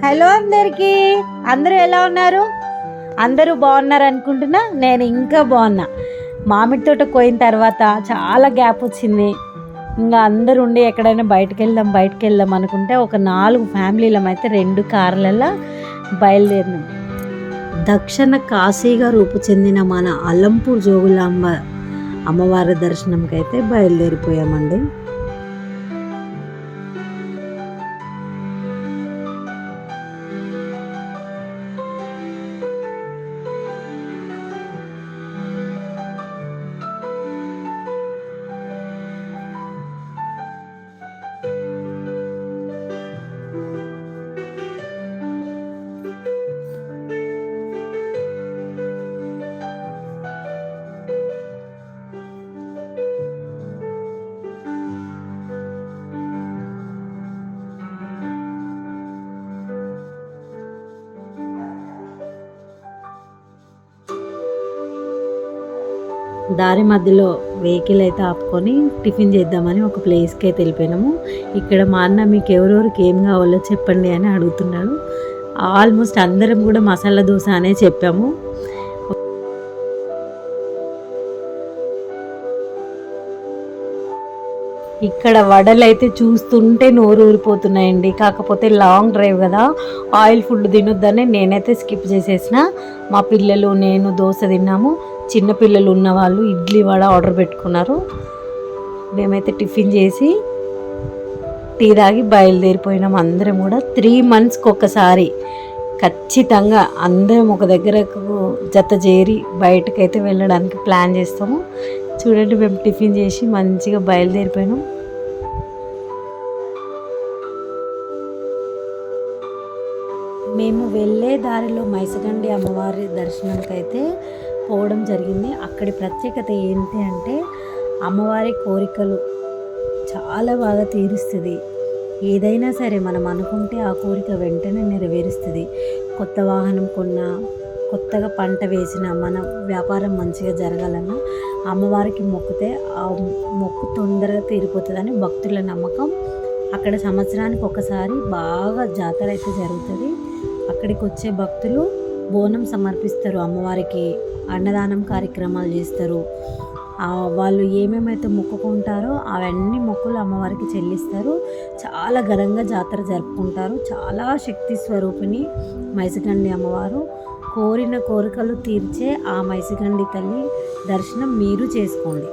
Hello అందరికీ, అందరూ ఎలా ఉన్నారు? అందరూ బాగున్నారు అనుకుంటున్నా. నేను ఇంకా బాగున్నా. మామిడి తోట కోయిన తర్వాత చాలా గ్యాప్ వచ్చింది. ఇంకా అందరూ ఉండి ఎక్కడైనా బయటకు వెళ్దాం అనుకుంటే ఒక 4 ఫ్యామిలీలం అయితే 2 కార్లలో బయలుదేరినాం. దక్షిణ కాశీగా రూపు చెందిన మన అలంపూర్ జోగులాంబ అమ్మవారి దర్శనంకి అయితే బయలుదేరిపోయామండి. దారి మధ్యలో వెహికల్ అయితే ఆపుకొని టిఫిన్ చేద్దామని ఒక ప్లేస్కి అయితే వెళ్ళిపోయినాము. ఇక్కడ మా అన్న మీకు ఎవరెవరికి ఏం కావాలో చెప్పండి అని అడుగుతున్నాడు. ఆల్మోస్ట్ అందరం కూడా మసాలా దోశ అనే చెప్పాము. ఇక్కడ వడలు అయితే చూస్తుంటే నోరు ఊరిపోతున్నాయండి. కాకపోతే లాంగ్ డ్రైవ్ కదా, ఆయిల్ ఫుడ్ తినొద్దని నేనైతే స్కిప్ చేసేసిన. మా పిల్లలు నేను దోశ తిన్నాము. చిన్న పిల్లలు ఉన్న వాళ్ళు ఇడ్లీ వడ ఆర్డర్ పెట్టుకున్నారు. మేమైతే టిఫిన్ చేసి టీ తాగి బయలుదేరిపోయినాం. అందరం కూడా 3 monthsకి ఒకసారి ఖచ్చితంగా అందరం ఒక దగ్గరకు జత చేరి బయటకైతే వెళ్ళడానికి ప్లాన్ చేస్తాము. చూడండి, మేము టిఫిన్ చేసి మంచిగా బయలుదేరిపోయినాం. మేము వెళ్ళే దారిలో మైసగండి అమ్మవారి దర్శనానికి అయితే పోవడం జరిగింది. అక్కడి ప్రత్యేకత ఏంటి అంటే అమ్మవారి కోరికలు చాలా బాగా తీరుస్తుంది. ఏదైనా సరే మనం అనుకుంటే ఆ కోరిక వెంటనే నెరవేరుస్తుంది. కొత్త వాహనం కొన్నా, కొత్తగా పంట వేసినా, మన వ్యాపారం మంచిగా జరగాలన్నా అమ్మవారికి మొక్కితే ఆ మొక్కు తొందరగా తీరిపోతుందని భక్తుల నమ్మకం. అక్కడ సంవత్సరానికి ఒకసారి బాగా జాతర అయితే జరుగుతుంది. అక్కడికి వచ్చే భక్తులు బోనం సమర్పిస్తారు అమ్మవారికి, అన్నదానం కార్యక్రమాలు చేస్తారు. వాళ్ళు ఏమేమైతే మొక్కుకుంటారో అవన్నీ మొక్కులు అమ్మవారికి చెల్లిస్తారు. చాలా ఘనంగా జాతర జరుపుకుంటారు. చాలా శక్తి స్వరూపిణి మైసగండి అమ్మవారు. కోరిన కోరికలు తీర్చే ఆ మైసగండి తల్లి దర్శనం మీరు చేసుకోండి.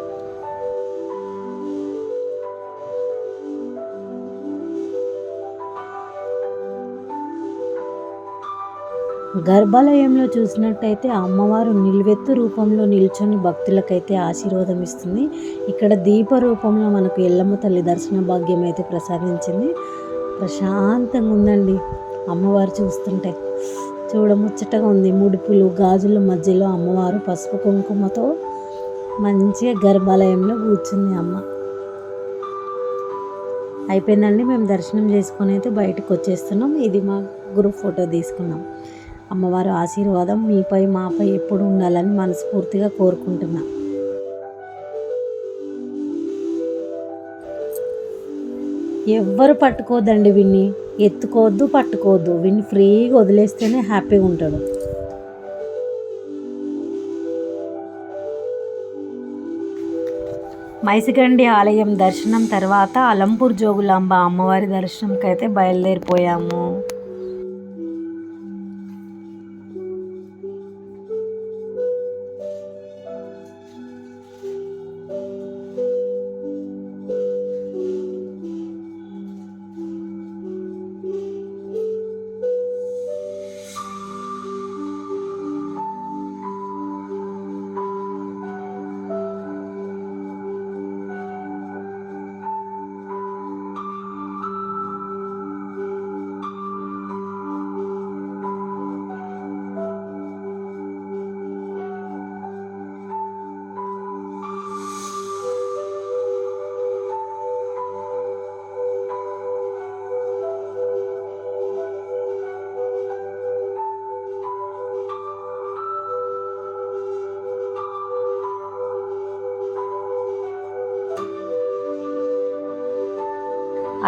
గర్భాలయంలో చూసినట్టయితే అమ్మవారు నిలువెత్తు రూపంలో నిల్చొని భక్తులకైతే ఆశీర్వాదం ఇస్తుంది. ఇక్కడ దీప రూపంలో మనకు ఎల్లమ్మ తల్లి దర్శన భాగ్యం అయితే ప్రసాదించింది. ప్రశాంతంగా ఉందండి అమ్మవారు చూస్తుంటే, చూడముచ్చటగా ఉంది. ముడుపులు గాజుల మధ్యలో అమ్మవారు పసుపు కుంకుమతో మంచిగా గర్భాలయంలో కూర్చుంది అమ్మ. అయిపోయిందండి, మేము దర్శనం చేసుకొని అయితే బయటకు వచ్చేస్తున్నాం. ఇది మా గ్రూప్ ఫోటో తీసుకున్నాం. అమ్మవారి ఆశీర్వాదం మీపై మాపై ఎప్పుడు ఉండాలని మనస్ఫూర్తిగా కోరుకుంటున్నా. ఎవ్వరు పట్టుకోవద్దండి వీన్ని, ఎత్తుకోవద్దు, పట్టుకోవద్దు. వీన్ని ఫ్రీగా వదిలేస్తేనే హ్యాపీగా ఉంటాడు. మైసగండి ఆలయం దర్శనం తర్వాత అలంపూర్ జోగులాంబ అమ్మవారి దర్శనంకి అయితే బయలుదేరిపోయాము.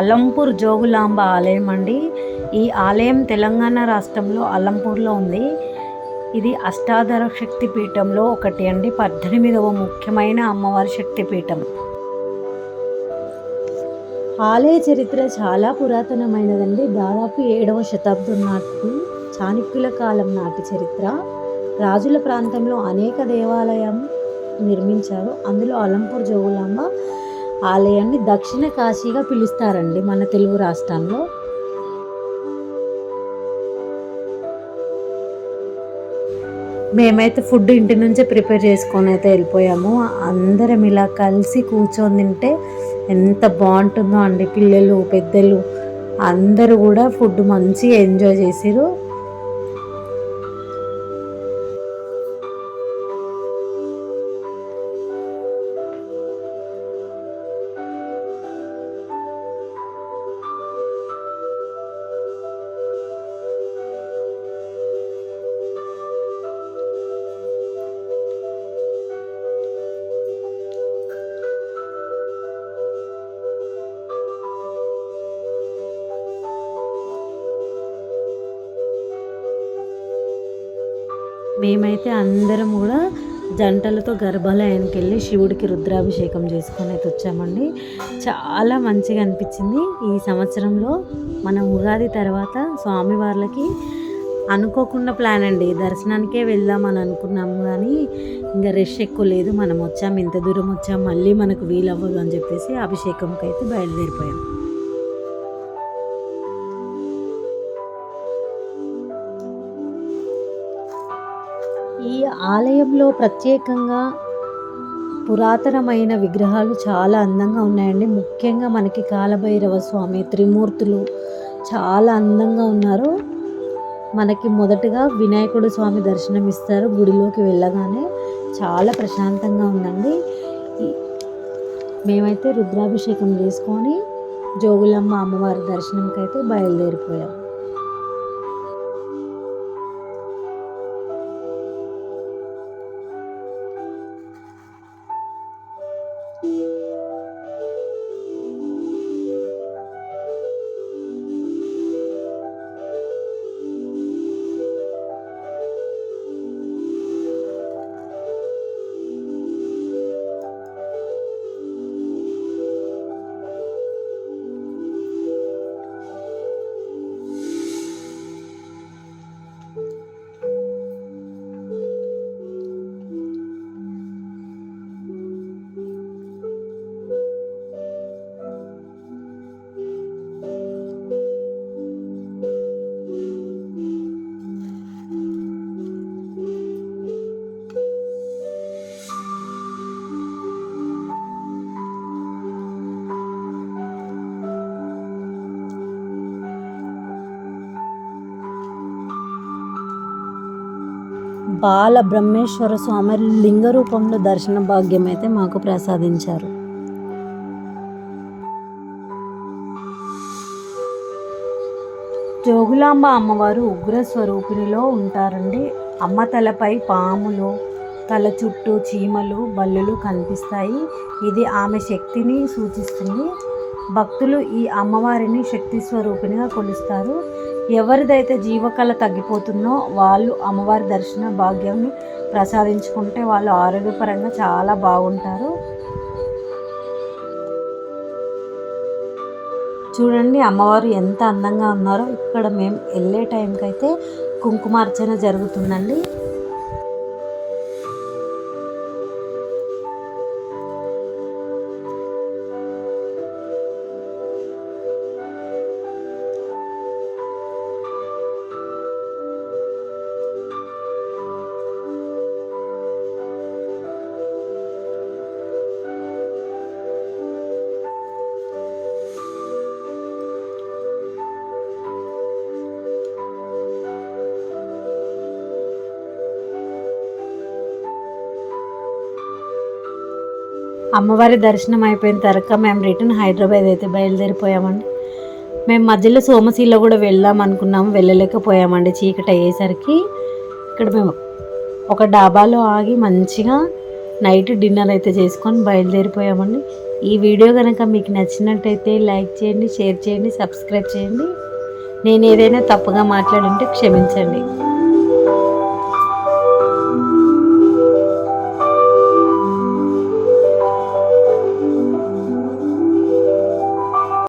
అలంపూర్ జోగులాంబ ఆలయం అండి. ఈ ఆలయం తెలంగాణ రాష్ట్రంలో అల్లంపూర్లో ఉంది. ఇది అష్టాదర శక్తి పీఠంలో ఒకటి అండి. 18వ ముఖ్యమైన అమ్మవారి శక్తిపీఠం. ఆలయ చరిత్ర చాలా పురాతనమైనదండి. దాదాపు 7వ శతాబ్దం నాటి చాణక్యుల కాలం నాటి చరిత్ర. రాజుల ప్రాంతంలో అనేక దేవాలయం నిర్మించారు. అందులో అల్లంపూర్ జోగులాంబ ఆలయాన్ని దక్షిణ కాశీగా పిలుస్తారండి మన తెలుగు రాష్ట్రాల్లో. మేమైతే ఫుడ్ ఇంటి నుంచే ప్రిపేర్ చేసుకొని అయితే వెళ్ళిపోయాము. అందరం ఇలా కలిసి కూర్చొని తింటే ఎంత బాగుంటుందో అండి. పిల్లలు పెద్దలు అందరూ కూడా ఫుడ్ మంచిగా ఎంజాయ్ చేసిరు. మేమైతే అందరం కూడా జంటలతో గర్భాలయానికి వెళ్ళి శివుడికి రుద్రాభిషేకం చేసుకొని అయితే వచ్చామండి. చాలా మంచిగా అనిపించింది. ఈ సంవత్సరంలో మనం ఉగాది తర్వాత స్వామివార్లకి అనుకోకుండా ప్లాన్ అండి, దర్శనానికే వెళ్దామని అనుకున్నాము. కానీ ఇంకా రష్ ఎక్కువ లేదు. మనం వచ్చాము, ఇంత దూరం వచ్చాము, మళ్ళీ మనకు వీలవ్వదు అని చెప్పేసి అభిషేకంకి అయితే బయలుదేరిపోయాం. ఈ ఆలయంలో ప్రత్యేకంగా పురాతనమైన విగ్రహాలు చాలా అందంగా ఉన్నాయండి. ముఖ్యంగా మనకి కాలభైరవ స్వామి, త్రిమూర్తులు చాలా అందంగా ఉన్నారు. మనకి మొదటగా వినాయకుడు స్వామి దర్శనం ఇస్తారు. గుడిలోకి వెళ్ళగానే చాలా ప్రశాంతంగా ఉందండి. మేమైతే రుద్రాభిషేకం చేసుకొని జోగులమ్మ అమ్మవారి దర్శనంకి అయితే బయలుదేరిపోయాం. బాల బ్రహ్మేశ్వర స్వామి లింగ రూపంలో దర్శన భాగ్యం అయితే మాకు ప్రసాదించారు. జోగులాంబ అమ్మవారు ఉగ్ర స్వరూపిణిలో ఉంటారండి. అమ్మ తలపై పాములు, తల చుట్టూ చీమలు, బల్లులు కనిపిస్తాయి. ఇది ఆమె శక్తిని సూచిస్తుంది. భక్తులు ఈ అమ్మవారిని శక్తి స్వరూపిణిగా కొలుస్తారు. ఎవరిదైతే జీవకళ తగ్గిపోతుందో వాళ్ళు అమ్మవారి దర్శన భాగ్యాన్ని ప్రసాదించుకుంటే వాళ్ళు ఆరోగ్యపరంగా చాలా బాగుంటారు. చూడండి అమ్మవారు ఎంత అందంగా ఉన్నారో. ఇక్కడ మేము వెళ్ళే టైంకి అయితే కుంకుమార్చన జరుగుతుందండి. అమ్మవారి దర్శనం అయిపోయిన తర్వాత మేము రిటర్న్ హైదరాబాద్ అయితే బయలుదేరిపోయామండి. మేము మధ్యలో సోమశీల కూడా వెళ్దాం అనుకున్నాము, వెళ్ళలేకపోయామండి చీకటి అయ్యేసరికి. ఇక్కడ మేము ఒక డాబాలో ఆగి మంచిగా నైట్ డిన్నర్ అయితే చేసుకొని బయలుదేరిపోయామండి. ఈ వీడియో కనుక మీకు నచ్చినట్టయితే లైక్ చేయండి, షేర్ చేయండి, సబ్స్క్రైబ్ చేయండి. నేను ఏదైనా తప్పుగా మాట్లాడుంటే క్షమించండి.